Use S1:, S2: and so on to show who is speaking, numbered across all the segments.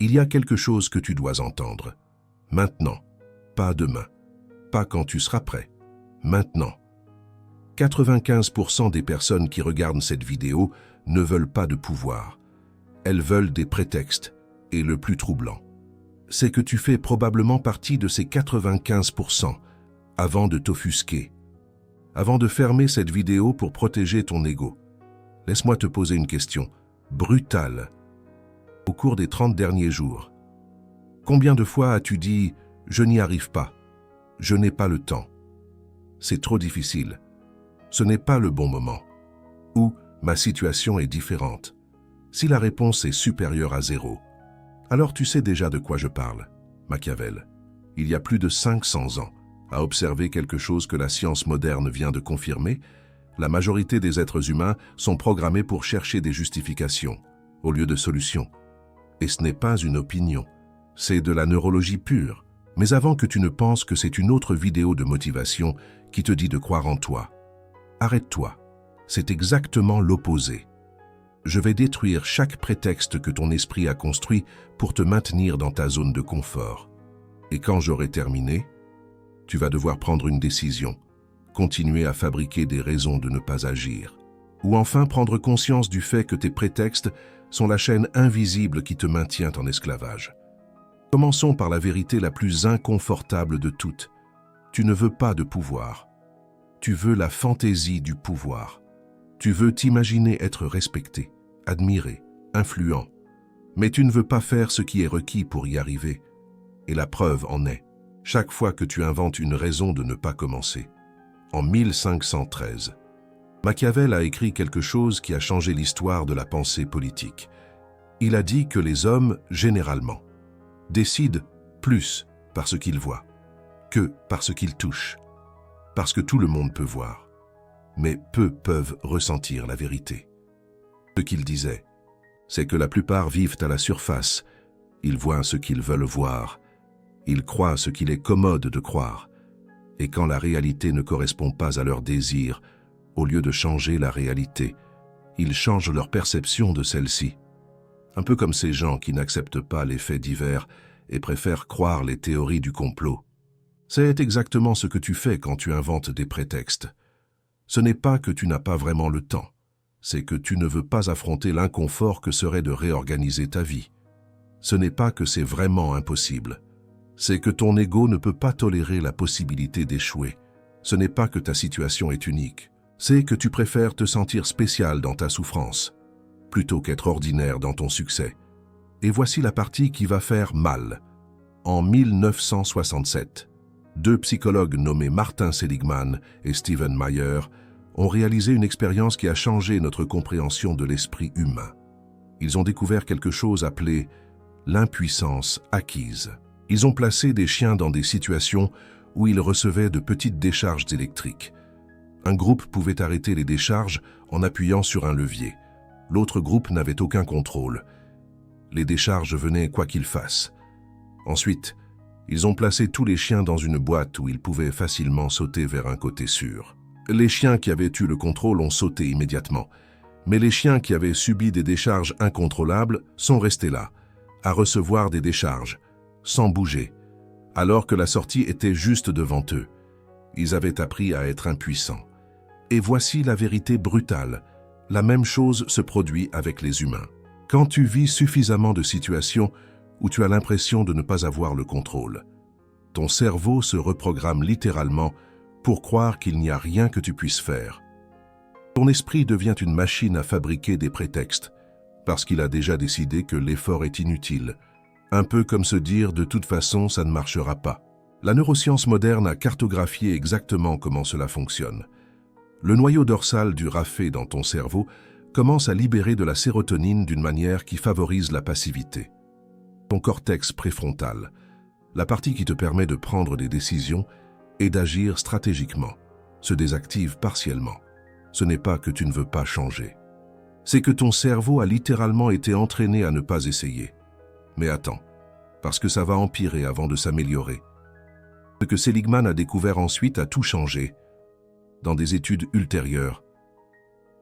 S1: Il y a quelque chose que tu dois entendre. Maintenant, pas demain, pas quand tu seras prêt. Maintenant. 95% des personnes qui regardent cette vidéo ne veulent pas de pouvoir. Elles veulent des prétextes, et le plus troublant, c'est que tu fais probablement partie de ces 95% avant de t'offusquer, avant de fermer cette vidéo pour protéger ton ego. Laisse-moi te poser une question brutale. Au cours des 30 derniers jours, combien de fois as-tu dit « je n'y arrive pas, je n'ai pas le temps, c'est trop difficile, ce n'est pas le bon moment » ou « ma situation est différente ». Si la réponse est supérieure à 0, alors tu sais déjà de quoi je parle. Machiavel, il y a plus de 500 ans, a observé quelque chose que la science moderne vient de confirmer. La majorité des êtres humains sont programmés pour chercher des justifications, au lieu de solutions. Et ce n'est pas une opinion, c'est de la neurologie pure. Mais avant que tu ne penses que c'est une autre vidéo de motivation qui te dit de croire en toi, arrête-toi, c'est exactement l'opposé. Je vais détruire chaque prétexte que ton esprit a construit pour te maintenir dans ta zone de confort. Et quand j'aurai terminé, tu vas devoir prendre une décision, continuer à fabriquer des raisons de ne pas agir, ou enfin prendre conscience du fait que tes prétextes sont la chaîne invisible qui te maintient en esclavage. Commençons par la vérité la plus inconfortable de toutes. Tu ne veux pas de pouvoir. Tu veux la fantaisie du pouvoir. Tu veux t'imaginer être respecté, admiré, influent. Mais tu ne veux pas faire ce qui est requis pour y arriver. Et la preuve en est, chaque fois que tu inventes une raison de ne pas commencer. En 1513, Machiavel a écrit quelque chose qui a changé l'histoire de la pensée politique. Il a dit que les hommes, généralement, décident plus par ce qu'ils voient que par ce qu'ils touchent. Parce que tout le monde peut voir, mais peu peuvent ressentir la vérité. Ce qu'il disait, c'est que la plupart vivent à la surface, ils voient ce qu'ils veulent voir, ils croient ce qu'il est commode de croire, et quand la réalité ne correspond pas à leurs désirs, au lieu de changer la réalité, ils changent leur perception de celle-ci. Un peu comme ces gens qui n'acceptent pas les faits divers et préfèrent croire les théories du complot. C'est exactement ce que tu fais quand tu inventes des prétextes. Ce n'est pas que tu n'as pas vraiment le temps, c'est que tu ne veux pas affronter l'inconfort que serait de réorganiser ta vie. Ce n'est pas que c'est vraiment impossible, c'est que ton ego ne peut pas tolérer la possibilité d'échouer. Ce n'est pas que ta situation est unique, c'est que tu préfères te sentir spécial dans ta souffrance, plutôt qu'être ordinaire dans ton succès. Et voici la partie qui va faire mal. En 1967, deux psychologues nommés Martin Seligman et Stephen Meyer ont réalisé une expérience qui a changé notre compréhension de l'esprit humain. Ils ont découvert quelque chose appelé l'impuissance acquise. Ils ont placé des chiens dans des situations où ils recevaient de petites décharges électriques. Un groupe pouvait arrêter les décharges en appuyant sur un levier. L'autre groupe n'avait aucun contrôle. Les décharges venaient quoi qu'il fasse. Ensuite, ils ont placé tous les chiens dans une boîte où ils pouvaient facilement sauter vers un côté sûr. Les chiens qui avaient eu le contrôle ont sauté immédiatement, mais les chiens qui avaient subi des décharges incontrôlables sont restés là, à recevoir des décharges, sans bouger, alors que la sortie était juste devant eux. Ils avaient appris à être impuissants. Et voici la vérité brutale. La même chose se produit avec les humains. Quand tu vis suffisamment de situations où tu as l'impression de ne pas avoir le contrôle, ton cerveau se reprogramme littéralement pour croire qu'il n'y a rien que tu puisses faire. Ton esprit devient une machine à fabriquer des prétextes, parce qu'il a déjà décidé que l'effort est inutile, un peu comme se dire de toute façon ça ne marchera pas. La neuroscience moderne a cartographié exactement comment cela fonctionne. Le noyau dorsal du raphé dans ton cerveau commence à libérer de la sérotonine d'une manière qui favorise la passivité. Ton cortex préfrontal, la partie qui te permet de prendre des décisions et d'agir stratégiquement, se désactive partiellement. Ce n'est pas que tu ne veux pas changer. C'est que ton cerveau a littéralement été entraîné à ne pas essayer. Mais attends, parce que ça va empirer avant de s'améliorer. Ce que Seligman a découvert ensuite a tout changé. Dans des études ultérieures,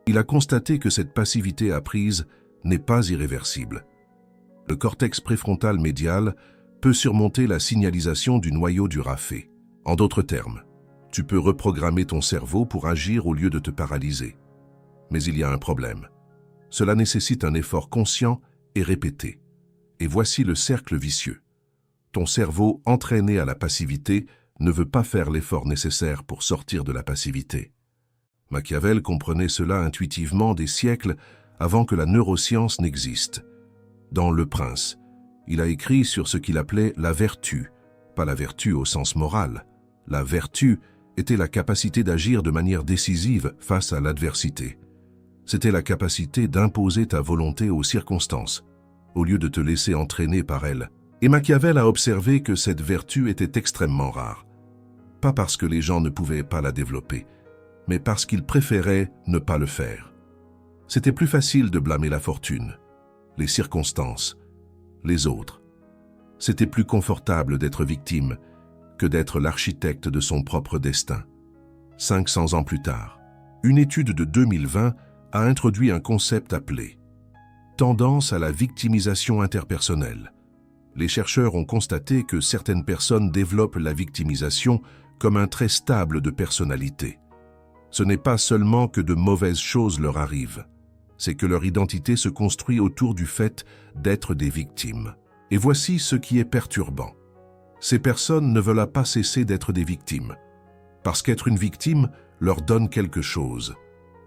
S1: il a constaté que cette passivité apprise n'est pas irréversible. Le cortex préfrontal médial peut surmonter la signalisation du noyau du rafet. En d'autres termes, tu peux reprogrammer ton cerveau pour agir au lieu de te paralyser. Mais il y a un problème. Cela nécessite un effort conscient et répété. Et voici le cercle vicieux. Ton cerveau, entraîné à la passivité, ne veut pas faire l'effort nécessaire pour sortir de la passivité. Machiavel comprenait cela intuitivement des siècles avant que la neuroscience n'existe. Dans Le Prince, il a écrit sur ce qu'il appelait la vertu, pas la vertu au sens moral. La vertu était la capacité d'agir de manière décisive face à l'adversité. C'était la capacité d'imposer ta volonté aux circonstances, au lieu de te laisser entraîner par elles. Et Machiavel a observé que cette vertu était extrêmement rare. Pas parce que les gens ne pouvaient pas la développer, mais parce qu'ils préféraient ne pas le faire. C'était plus facile de blâmer la fortune, les circonstances, les autres. C'était plus confortable d'être victime que d'être l'architecte de son propre destin. 500 ans plus tard, une étude de 2020 a introduit un concept appelé « tendance à la victimisation interpersonnelle ». Les chercheurs ont constaté que certaines personnes développent la victimisation comme un trait stable de personnalité. Ce n'est pas seulement que de mauvaises choses leur arrivent, c'est que leur identité se construit autour du fait d'être des victimes. Et voici ce qui est perturbant. Ces personnes ne veulent pas cesser d'être des victimes, parce qu'être une victime leur donne quelque chose.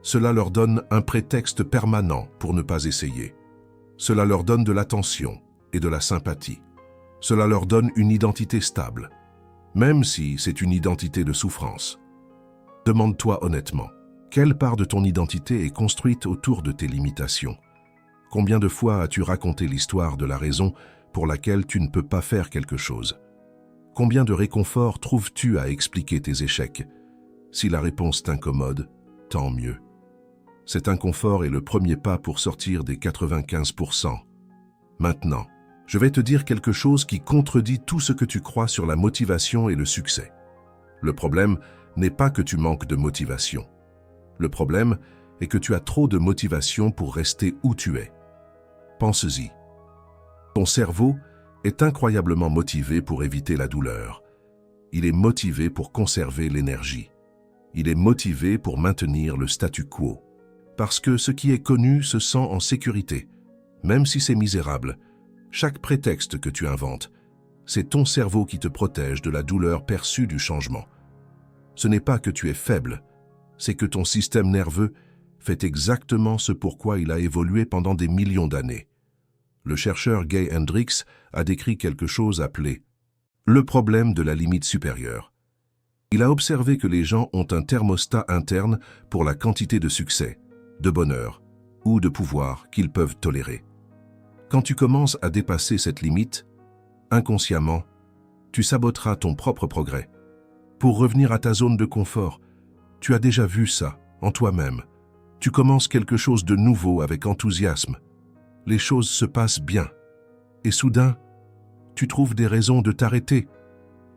S1: Cela leur donne un prétexte permanent pour ne pas essayer. Cela leur donne de l'attention et de la sympathie. Cela leur donne une identité stable, même si c'est une identité de souffrance. Demande-toi honnêtement, quelle part de ton identité est construite autour de tes limitations? Combien de fois as-tu raconté l'histoire de la raison pour laquelle tu ne peux pas faire quelque chose? Combien de réconfort trouves-tu à expliquer tes échecs? Si la réponse t'incommode, tant mieux. Cet inconfort est le premier pas pour sortir des 95%. Maintenant, je vais te dire quelque chose qui contredit tout ce que tu crois sur la motivation et le succès. Le problème n'est pas que tu manques de motivation. Le problème est que tu as trop de motivation pour rester où tu es. Pense-y. Ton cerveau est incroyablement motivé pour éviter la douleur. Il est motivé pour conserver l'énergie. Il est motivé pour maintenir le statu quo. Parce que ce qui est connu se sent en sécurité, même si c'est misérable. Chaque prétexte que tu inventes, c'est ton cerveau qui te protège de la douleur perçue du changement. Ce n'est pas que tu es faible, c'est que ton système nerveux fait exactement ce pourquoi il a évolué pendant des millions d'années. Le chercheur Gay Hendricks a décrit quelque chose appelé « le problème de la limite supérieure ». Il a observé que les gens ont un thermostat interne pour la quantité de succès, de bonheur ou de pouvoir qu'ils peuvent tolérer. Quand tu commences à dépasser cette limite, inconsciemment, tu saboteras ton propre progrès. Pour revenir à ta zone de confort, tu as déjà vu ça en toi-même. Tu commences quelque chose de nouveau avec enthousiasme. Les choses se passent bien. Et soudain, tu trouves des raisons de t'arrêter.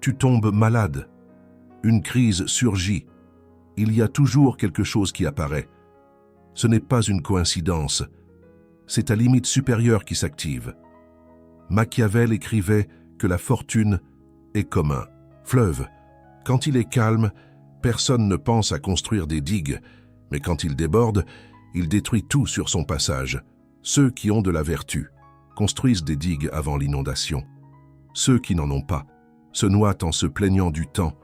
S1: Tu tombes malade. Une crise surgit. Il y a toujours quelque chose qui apparaît. Ce n'est pas une coïncidence. C'est ta limite supérieure qui s'active. Machiavel écrivait que la fortune est comme un fleuve. Quand il est calme, personne ne pense à construire des digues, mais quand il déborde, il détruit tout sur son passage. Ceux qui ont de la vertu construisent des digues avant l'inondation. Ceux qui n'en ont pas se noient en se plaignant du temps.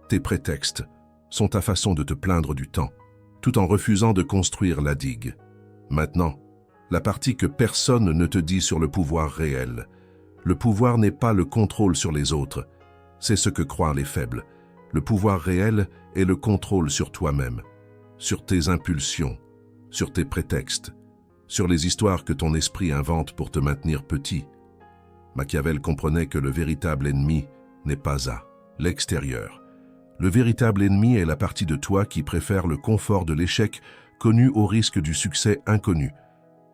S1: Tes prétextes sont ta façon de te plaindre du temps, tout en refusant de construire la digue. Maintenant, la partie que personne ne te dit sur le pouvoir réel. Le pouvoir n'est pas le contrôle sur les autres, c'est ce que croient les faibles. Le pouvoir réel est le contrôle sur toi-même, sur tes impulsions, sur tes prétextes, sur les histoires que ton esprit invente pour te maintenir petit. Machiavel comprenait que le véritable ennemi n'est pas à l'extérieur. Le véritable ennemi est la partie de toi qui préfère le confort de l'échec connu au risque du succès inconnu.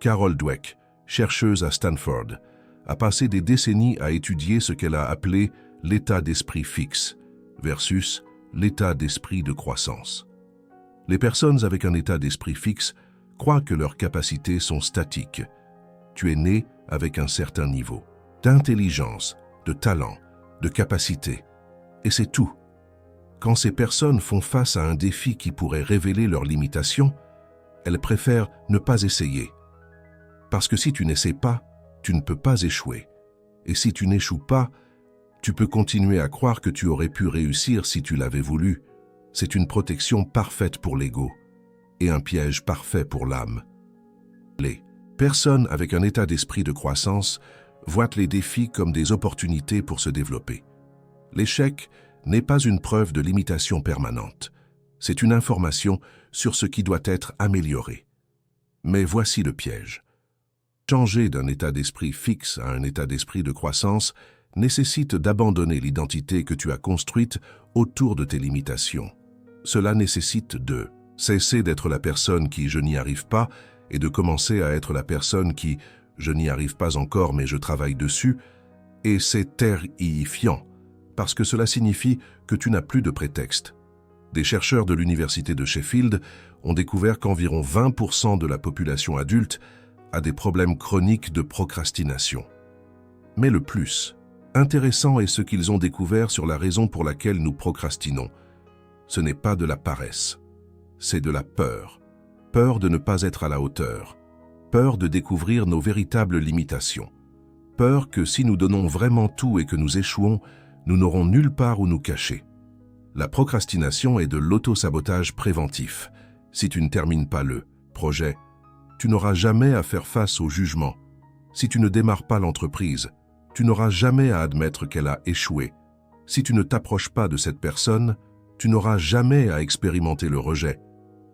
S1: Carol Dweck, chercheuse à Stanford, a passé des décennies à étudier ce qu'elle a appelé l'état d'esprit fixe versus l'état d'esprit de croissance. Les personnes avec un état d'esprit fixe croient que leurs capacités sont statiques. Tu es né avec un certain niveau d'intelligence, de talent, de capacité. Et c'est tout. Quand ces personnes font face à un défi qui pourrait révéler leurs limitations, elles préfèrent ne pas essayer. Parce que si tu n'essaies pas, tu ne peux pas échouer. Et si tu n'échoues pas, tu peux continuer à croire que tu aurais pu réussir si tu l'avais voulu. C'est une protection parfaite pour l'ego et un piège parfait pour l'âme. Les personnes avec un état d'esprit de croissance voient les défis comme des opportunités pour se développer. L'échec n'est pas une preuve de limitation permanente. C'est une information sur ce qui doit être amélioré. Mais voici le piège. Changer d'un état d'esprit fixe à un état d'esprit de croissance nécessite d'abandonner l'identité que tu as construite autour de tes limitations. Cela nécessite de cesser d'être la personne qui « je n'y arrive pas » et de commencer à être la personne qui « je n'y arrive pas encore mais je travaille dessus » et c'est terrifiant parce que cela signifie que tu n'as plus de prétexte. Des chercheurs de l'université de Sheffield ont découvert qu'environ 20% de la population adulte a des problèmes chroniques de procrastination. Mais le plus intéressant est ce qu'ils ont découvert sur la raison pour laquelle nous procrastinons. Ce n'est pas de la paresse, c'est de la peur. Peur de ne pas être à la hauteur. Peur de découvrir nos véritables limitations. Peur que si nous donnons vraiment tout et que nous échouons, nous n'aurons nulle part où nous cacher. La procrastination est de l'auto-sabotage préventif. Si tu ne termines pas le projet, tu n'auras jamais à faire face au jugement. Si tu ne démarres pas l'entreprise, tu n'auras jamais à admettre qu'elle a échoué. Si tu ne t'approches pas de cette personne, tu n'auras jamais à expérimenter le rejet.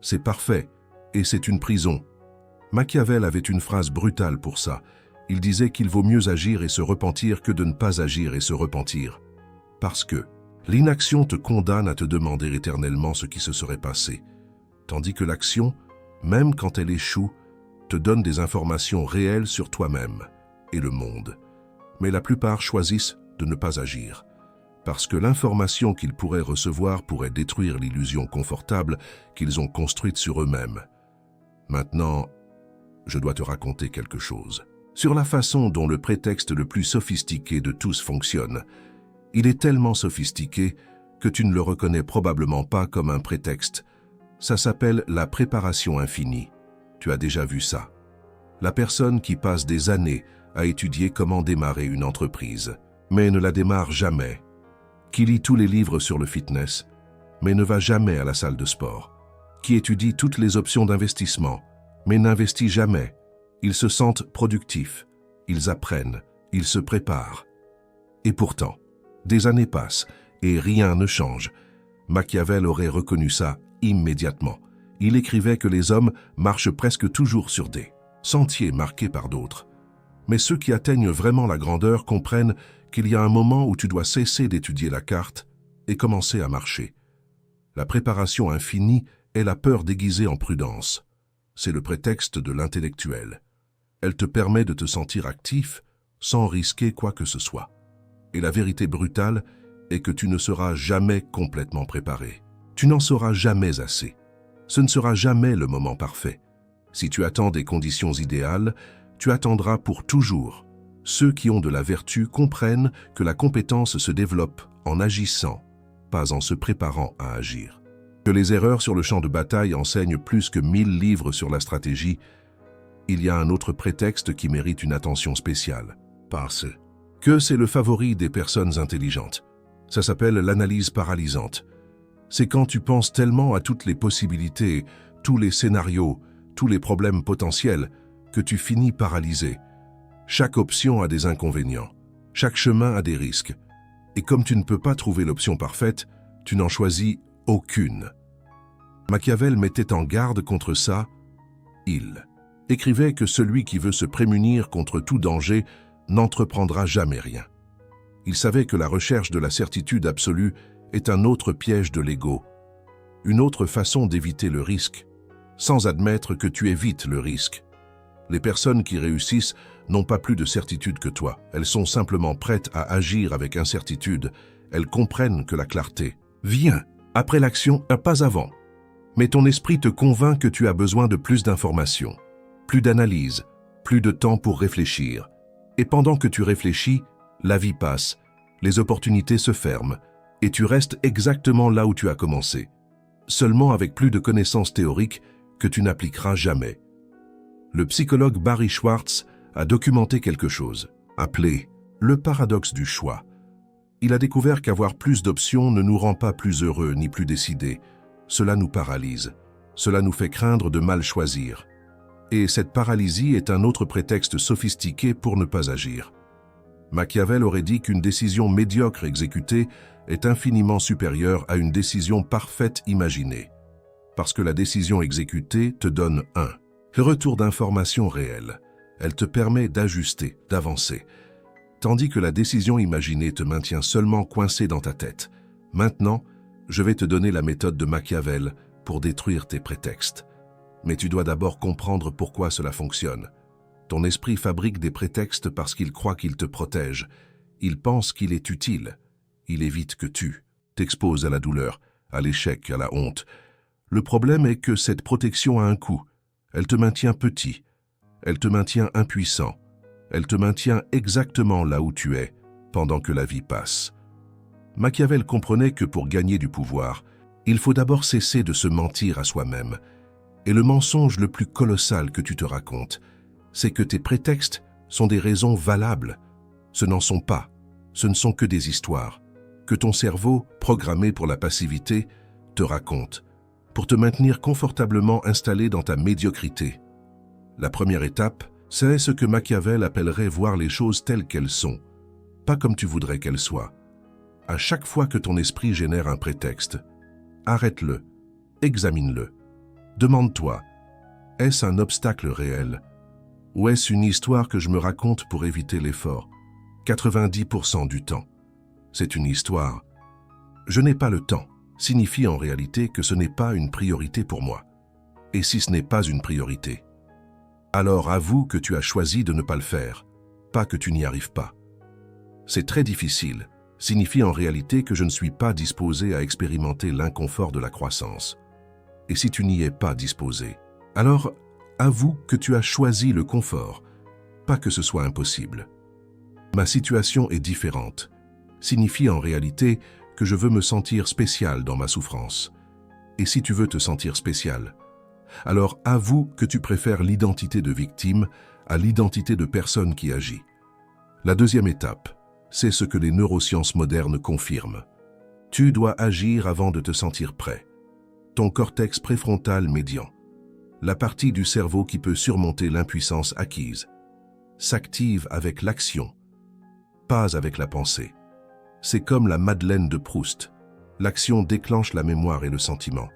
S1: C'est parfait, et c'est une prison. Machiavel avait une phrase brutale pour ça. Il disait qu'il vaut mieux agir et se repentir que de ne pas agir et se repentir. Parce que l'inaction te condamne à te demander éternellement ce qui se serait passé, tandis que l'action, même quand elle échoue, te donne des informations réelles sur toi-même et le monde. Mais la plupart choisissent de ne pas agir, parce que l'information qu'ils pourraient recevoir pourrait détruire l'illusion confortable qu'ils ont construite sur eux-mêmes. Maintenant, je dois te raconter quelque chose. Sur la façon dont le prétexte le plus sophistiqué de tous fonctionne. Il est tellement sophistiqué que tu ne le reconnais probablement pas comme un prétexte. Ça s'appelle la préparation infinie. Tu as déjà vu ça. La personne qui passe des années à étudier comment démarrer une entreprise, mais ne la démarre jamais. Qui lit tous les livres sur le fitness, mais ne va jamais à la salle de sport. Qui étudie toutes les options d'investissement, mais n'investit jamais. Ils se sentent productifs, ils apprennent, ils se préparent. Et pourtant, des années passent et rien ne change. Machiavel aurait reconnu ça immédiatement. Il écrivait que les hommes marchent presque toujours sur des sentiers marqués par d'autres. Mais ceux qui atteignent vraiment la grandeur comprennent qu'il y a un moment où tu dois cesser d'étudier la carte et commencer à marcher. La préparation infinie est la peur déguisée en prudence. C'est le prétexte de l'intellectuel. Elle te permet de te sentir actif sans risquer quoi que ce soit. Et la vérité brutale est que tu ne seras jamais complètement préparé. Tu n'en sauras jamais assez. Ce ne sera jamais le moment parfait. Si tu attends des conditions idéales, tu attendras pour toujours. Ceux qui ont de la vertu comprennent que la compétence se développe en agissant, pas en se préparant à agir. Que les erreurs sur le champ de bataille enseignent plus que 1000 livres sur la stratégie, il y a un autre prétexte qui mérite une attention spéciale. Parce que c'est le favori des personnes intelligentes. Ça s'appelle l'analyse paralysante. C'est quand tu penses tellement à toutes les possibilités, tous les scénarios, tous les problèmes potentiels, que tu finis paralysé. Chaque option a des inconvénients, chaque chemin a des risques. Et comme tu ne peux pas trouver l'option parfaite, tu n'en choisis aucune. Machiavel mettait en garde contre ça. Il écrivait que celui qui veut se prémunir contre tout danger n'entreprendra jamais rien. Il savait que la recherche de la certitude absolue est un autre piège de l'ego, une autre façon d'éviter le risque, sans admettre que tu évites le risque. Les personnes qui réussissent n'ont pas plus de certitude que toi. Elles sont simplement prêtes à agir avec incertitude. Elles comprennent que la clarté vient après l'action, pas avant. Mais ton esprit te convainc que tu as besoin de plus d'informations, plus d'analyse, plus de temps pour réfléchir. Et pendant que tu réfléchis, la vie passe, les opportunités se ferment, et tu restes exactement là où tu as commencé, seulement avec plus de connaissances théoriques que tu n'appliqueras jamais. Le psychologue Barry Schwartz a documenté quelque chose, appelé le paradoxe du choix. Il a découvert qu'avoir plus d'options ne nous rend pas plus heureux ni plus décidés. Cela nous paralyse. Cela nous fait craindre de mal choisir. Et cette paralysie est un autre prétexte sophistiqué pour ne pas agir. Machiavel aurait dit qu'une décision médiocre exécutée est infiniment supérieure à une décision parfaite imaginée. Parce que la décision exécutée te donne le retour d'informations réelles. Elle te permet d'ajuster, d'avancer. Tandis que la décision imaginée te maintient seulement coincé dans ta tête. Maintenant, je vais te donner la méthode de Machiavel pour détruire tes prétextes. Mais tu dois d'abord comprendre pourquoi cela fonctionne. Ton esprit fabrique des prétextes parce qu'il croit qu'il te protège. Il pense qu'il est utile. Il évite que tu t'exposes à la douleur, à l'échec, à la honte. Le problème est que cette protection a un coût. Elle te maintient petit. Elle te maintient impuissant. Elle te maintient exactement là où tu es, pendant que la vie passe. Machiavel comprenait que pour gagner du pouvoir, il faut d'abord cesser de se mentir à soi-même. Et le mensonge le plus colossal que tu te racontes, c'est que tes prétextes sont des raisons valables. Ce n'en sont pas. Ce ne sont que des histoires que ton cerveau, programmé pour la passivité, te raconte, pour te maintenir confortablement installé dans ta médiocrité. La première étape, c'est ce que Machiavel appellerait voir les choses telles qu'elles sont, pas comme tu voudrais qu'elles soient. À chaque fois que ton esprit génère un prétexte, arrête-le, examine-le. Demande-toi, est-ce un obstacle réel? Ou est-ce une histoire que je me raconte pour éviter l'effort? 90% du temps, c'est une histoire. Je n'ai pas le temps signifie en réalité que ce n'est pas une priorité pour moi. Et si ce n'est pas une priorité, alors avoue que tu as choisi de ne pas le faire, pas que tu n'y arrives pas. C'est très difficile signifie en réalité que je ne suis pas disposé à expérimenter l'inconfort de la croissance. Et si tu n'y es pas disposé, alors avoue que tu as choisi le confort, pas que ce soit impossible. Ma situation est différente signifie en réalité que je veux me sentir spécial dans ma souffrance. Et si tu veux te sentir spécial, alors avoue que tu préfères l'identité de victime à l'identité de personne qui agit. La deuxième étape, c'est ce que les neurosciences modernes confirment. Tu dois agir avant de te sentir prêt. Ton cortex préfrontal médian, la partie du cerveau qui peut surmonter l'impuissance acquise, s'active avec l'action, pas avec la pensée. C'est comme la Madeleine de Proust. L'action déclenche la mémoire et le sentiment.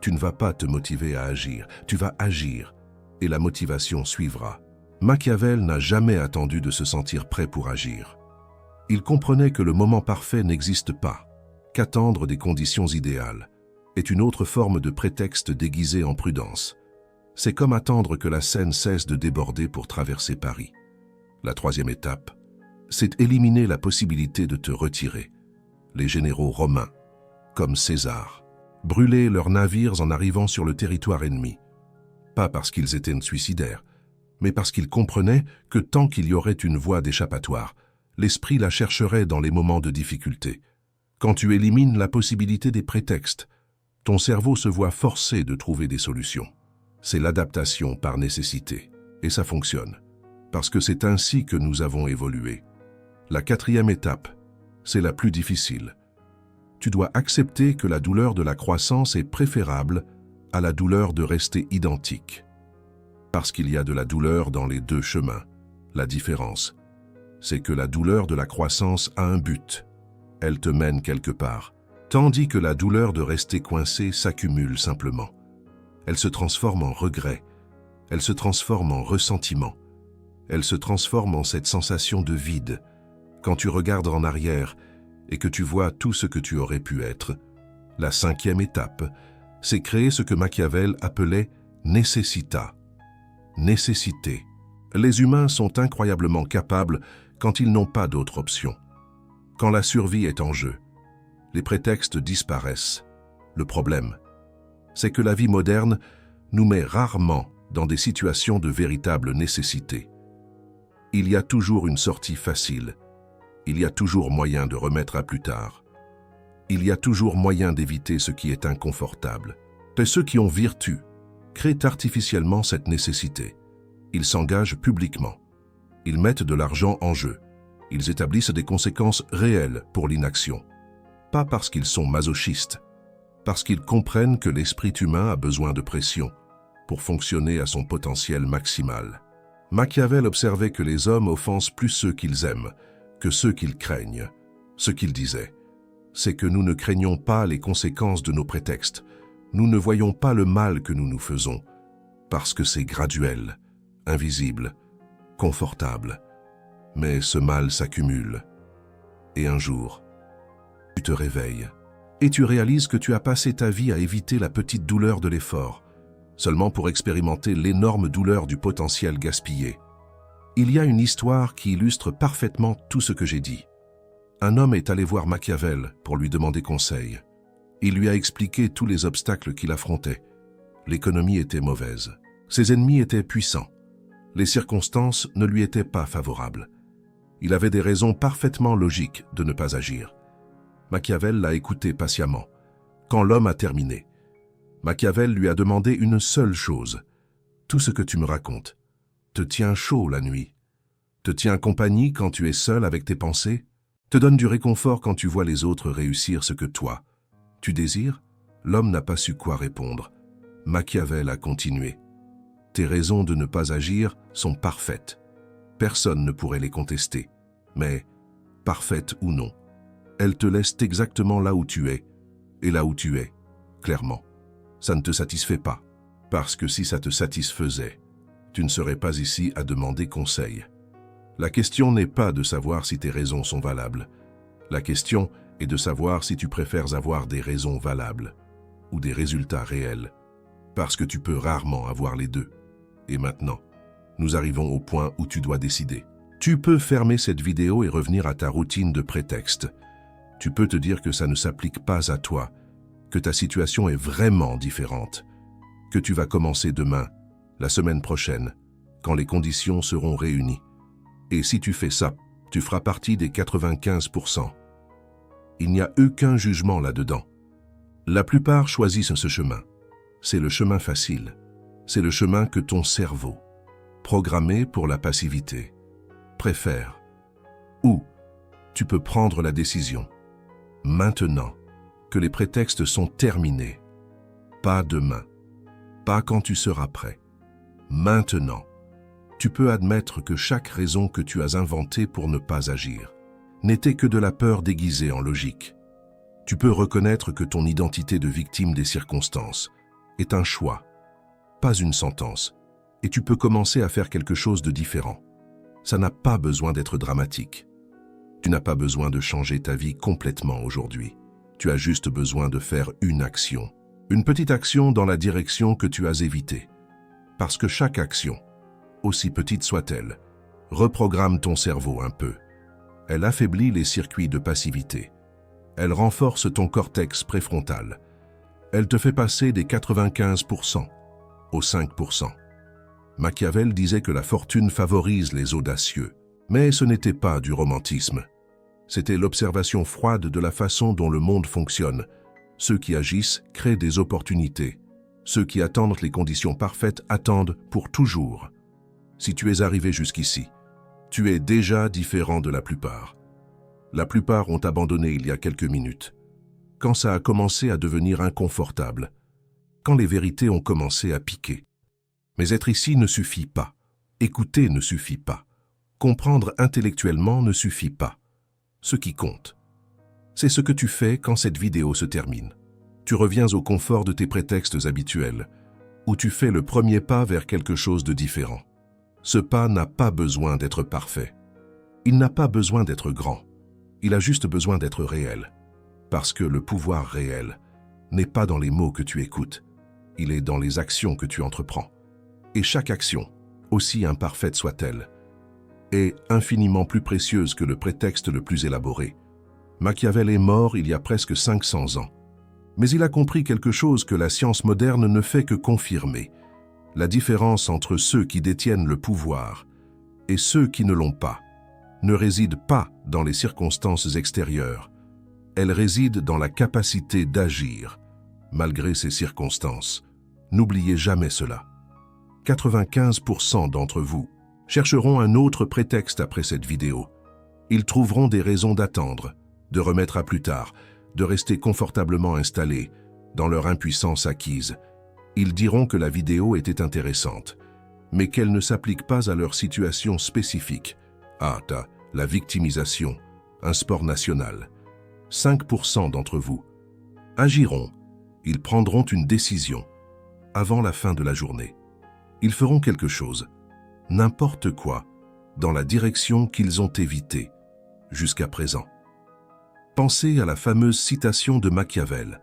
S1: Tu ne vas pas te motiver à agir, tu vas agir, et la motivation suivra. Machiavel n'a jamais attendu de se sentir prêt pour agir. Il comprenait que le moment parfait n'existe pas, qu'attendre des conditions idéales est une autre forme de prétexte déguisé en prudence. C'est comme attendre que la Seine cesse de déborder pour traverser Paris. La troisième étape, c'est éliminer la possibilité de te retirer. Les généraux romains, comme César, brûlaient leurs navires en arrivant sur le territoire ennemi. Pas parce qu'ils étaient suicidaires, mais parce qu'ils comprenaient que tant qu'il y aurait une voie d'échappatoire, l'esprit la chercherait dans les moments de difficulté. Quand tu élimines la possibilité des prétextes, ton cerveau se voit forcé de trouver des solutions. C'est l'adaptation par nécessité, et ça fonctionne, parce que c'est ainsi que nous avons évolué. La quatrième étape, c'est la plus difficile. Tu dois accepter que la douleur de la croissance est préférable à la douleur de rester identique. Parce qu'il y a de la douleur dans les deux chemins. La différence, c'est que la douleur de la croissance a un but. Elle te mène quelque part. Tandis que la douleur de rester coincé s'accumule simplement. Elle se transforme en regret. Elle se transforme en ressentiment. Elle se transforme en cette sensation de vide. Quand tu regardes en arrière et que tu vois tout ce que tu aurais pu être, la cinquième étape, c'est créer ce que Machiavel appelait necessita. Nécessité. Les humains sont incroyablement capables quand ils n'ont pas d'autre option. Quand la survie est en jeu, les prétextes disparaissent. Le problème, c'est que la vie moderne nous met rarement dans des situations de véritable nécessité. Il y a toujours une sortie facile. Il y a toujours moyen de remettre à plus tard. Il y a toujours moyen d'éviter ce qui est inconfortable. Et ceux qui ont vertu créent artificiellement cette nécessité. Ils s'engagent publiquement. Ils mettent de l'argent en jeu. Ils établissent des conséquences réelles pour l'inaction. Pas parce qu'ils sont masochistes, parce qu'ils comprennent que l'esprit humain a besoin de pression pour fonctionner à son potentiel maximal. Machiavel observait que les hommes offensent plus ceux qu'ils aiment que ceux qu'ils craignent. Ce qu'il disait, c'est que nous ne craignons pas les conséquences de nos prétextes. Nous ne voyons pas le mal que nous nous faisons, parce que c'est graduel, invisible, confortable. Mais ce mal s'accumule. Et un jour, tu te réveilles et tu réalises que tu as passé ta vie à éviter la petite douleur de l'effort, seulement pour expérimenter l'énorme douleur du potentiel gaspillé. Il y a une histoire qui illustre parfaitement tout ce que j'ai dit. Un homme est allé voir Machiavel pour lui demander conseil. Il lui a expliqué tous les obstacles qu'il affrontait. L'économie était mauvaise. Ses ennemis étaient puissants. Les circonstances ne lui étaient pas favorables. Il avait des raisons parfaitement logiques de ne pas agir. Machiavel l'a écouté patiemment. Quand l'homme a terminé, Machiavel lui a demandé une seule chose. « Tout ce que tu me racontes te tient chaud la nuit, te tient compagnie quand tu es seul avec tes pensées, te donne du réconfort quand tu vois les autres réussir ce que toi, tu désires ?» L'homme n'a pas su quoi répondre. Machiavel a continué. « Tes raisons de ne pas agir sont parfaites. Personne ne pourrait les contester. Mais, parfaites ou non, elles te laissent exactement là où tu es. Et là où tu es, clairement, ça ne te satisfait pas. Parce que si ça te satisfaisait, tu ne serais pas ici à demander conseil. La question n'est pas de savoir si tes raisons sont valables. La question est de savoir si tu préfères avoir des raisons valables ou des résultats réels. Parce que tu peux rarement avoir les deux. Et maintenant, nous arrivons au point où tu dois décider. Tu peux fermer cette vidéo et revenir à ta routine de prétexte. Tu peux te dire que ça ne s'applique pas à toi, que ta situation est vraiment différente, que tu vas commencer demain, la semaine prochaine, quand les conditions seront réunies. Et si tu fais ça, tu feras partie des 95%. Il n'y a aucun jugement là-dedans. La plupart choisissent ce chemin. C'est le chemin facile. C'est le chemin que ton cerveau, programmé pour la passivité, préfère. Ou tu peux prendre la décision, maintenant, que les prétextes sont terminés. Pas demain, pas quand tu seras prêt. Maintenant, tu peux admettre que chaque raison que tu as inventée pour ne pas agir n'était que de la peur déguisée en logique. Tu peux reconnaître que ton identité de victime des circonstances est un choix, pas une sentence, et tu peux commencer à faire quelque chose de différent. Ça n'a pas besoin d'être dramatique. Tu n'as pas besoin de changer ta vie complètement aujourd'hui. Tu as juste besoin de faire une action. Une petite action dans la direction que tu as évitée. Parce que chaque action, aussi petite soit-elle, reprogramme ton cerveau un peu. Elle affaiblit les circuits de passivité. Elle renforce ton cortex préfrontal. Elle te fait passer des 95% aux 5%. Machiavel disait que la fortune favorise les audacieux. Mais ce n'était pas du romantisme. C'était l'observation froide de la façon dont le monde fonctionne. Ceux qui agissent créent des opportunités. Ceux qui attendent les conditions parfaites attendent pour toujours. Si tu es arrivé jusqu'ici, tu es déjà différent de la plupart. La plupart ont abandonné il y a quelques minutes. Quand ça a commencé à devenir inconfortable. Quand les vérités ont commencé à piquer. Mais être ici ne suffit pas. Écouter ne suffit pas. Comprendre intellectuellement ne suffit pas. Ce qui compte, c'est ce que tu fais quand cette vidéo se termine. Tu reviens au confort de tes prétextes habituels, où tu fais le premier pas vers quelque chose de différent. Ce pas n'a pas besoin d'être parfait. Il n'a pas besoin d'être grand. Il a juste besoin d'être réel. Parce que le pouvoir réel n'est pas dans les mots que tu écoutes. Il est dans les actions que tu entreprends. Et chaque action, aussi imparfaite soit-elle, est infiniment plus précieuse que le prétexte le plus élaboré. Machiavel est mort il y a presque 500 ans. Mais il a compris quelque chose que la science moderne ne fait que confirmer. La différence entre ceux qui détiennent le pouvoir Et ceux qui ne l'ont pas ne résident pas dans les circonstances extérieures. Elles résident dans la capacité d'agir, malgré ces circonstances. N'oubliez jamais cela. 95% d'entre vous chercheront un autre prétexte après cette vidéo. Ils trouveront des raisons d'attendre, de remettre à plus tard, de rester confortablement installés dans leur impuissance acquise. Ils diront que la vidéo était intéressante, mais qu'elle ne s'applique pas à leur situation spécifique. La victimisation, un sport national. 5% d'entre vous agiront. Ils prendront une décision avant la fin de la journée. Ils feront quelque chose, n'importe quoi, dans la direction qu'ils ont évitée jusqu'à présent. Pensez à la fameuse citation de Machiavel.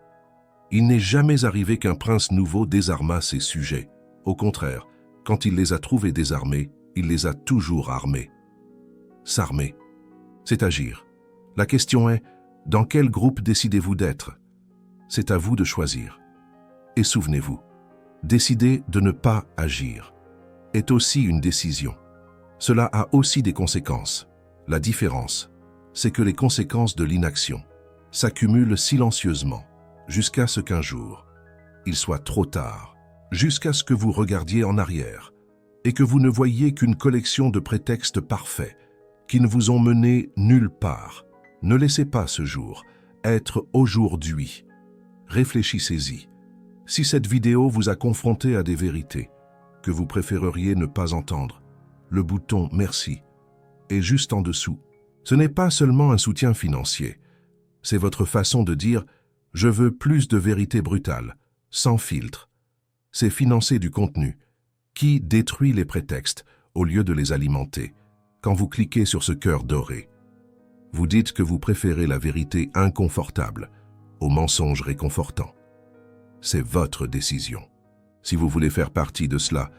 S1: Il n'est jamais arrivé qu'un prince nouveau désarmât ses sujets. Au contraire, quand il les a trouvés désarmés, il les a toujours armés. S'armer, c'est agir. La question est, dans quel groupe décidez-vous d'être? C'est à vous de choisir. Et souvenez-vous, décider de ne pas agir est aussi une décision. Cela a aussi des conséquences. La différence, c'est que les conséquences de l'inaction s'accumulent silencieusement jusqu'à ce qu'un jour, il soit trop tard, jusqu'à ce que vous regardiez en arrière et que vous ne voyiez qu'une collection de prétextes parfaits qui ne vous ont mené nulle part. Ne laissez pas ce jour être aujourd'hui. Réfléchissez-y. Si cette vidéo vous a confronté à des vérités que vous préféreriez ne pas entendre, le bouton « Merci » est juste en dessous. Ce n'est pas seulement un soutien financier, c'est votre façon de dire « Je veux plus de vérité brutale, sans filtre ». C'est financer du contenu qui détruit les prétextes au lieu de les alimenter. Quand vous cliquez sur ce cœur doré, vous dites que vous préférez la vérité inconfortable au mensonge réconfortant. C'est votre décision. Si vous voulez faire partie de cela,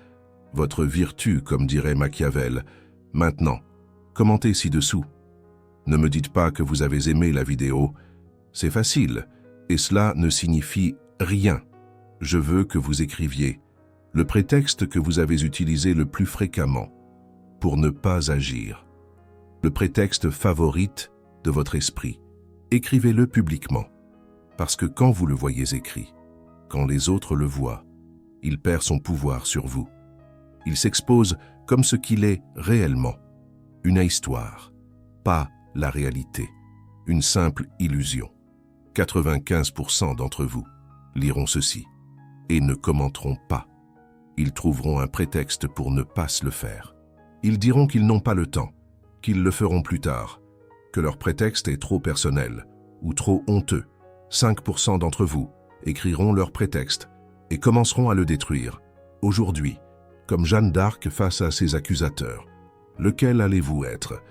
S1: votre vertu, comme dirait Machiavel, maintenant, commentez ci-dessous. Ne me dites pas que vous avez aimé la vidéo, c'est facile, et cela ne signifie rien. Je veux que vous écriviez le prétexte que vous avez utilisé le plus fréquemment pour ne pas agir. Le prétexte favorite de votre esprit. Écrivez-le publiquement, parce que quand vous le voyez écrit, quand les autres le voient, il perd son pouvoir sur vous. Il s'expose comme ce qu'il est réellement, une histoire, pas la réalité, une simple illusion. 95% d'entre vous liront ceci et ne commenteront pas. Ils trouveront un prétexte pour ne pas se le faire. Ils diront qu'ils n'ont pas le temps, qu'ils le feront plus tard, que leur prétexte est trop personnel ou trop honteux. 5% d'entre vous écriront leur prétexte et commenceront à le détruire. Aujourd'hui, comme Jeanne d'Arc face à ses accusateurs, lequel allez-vous être?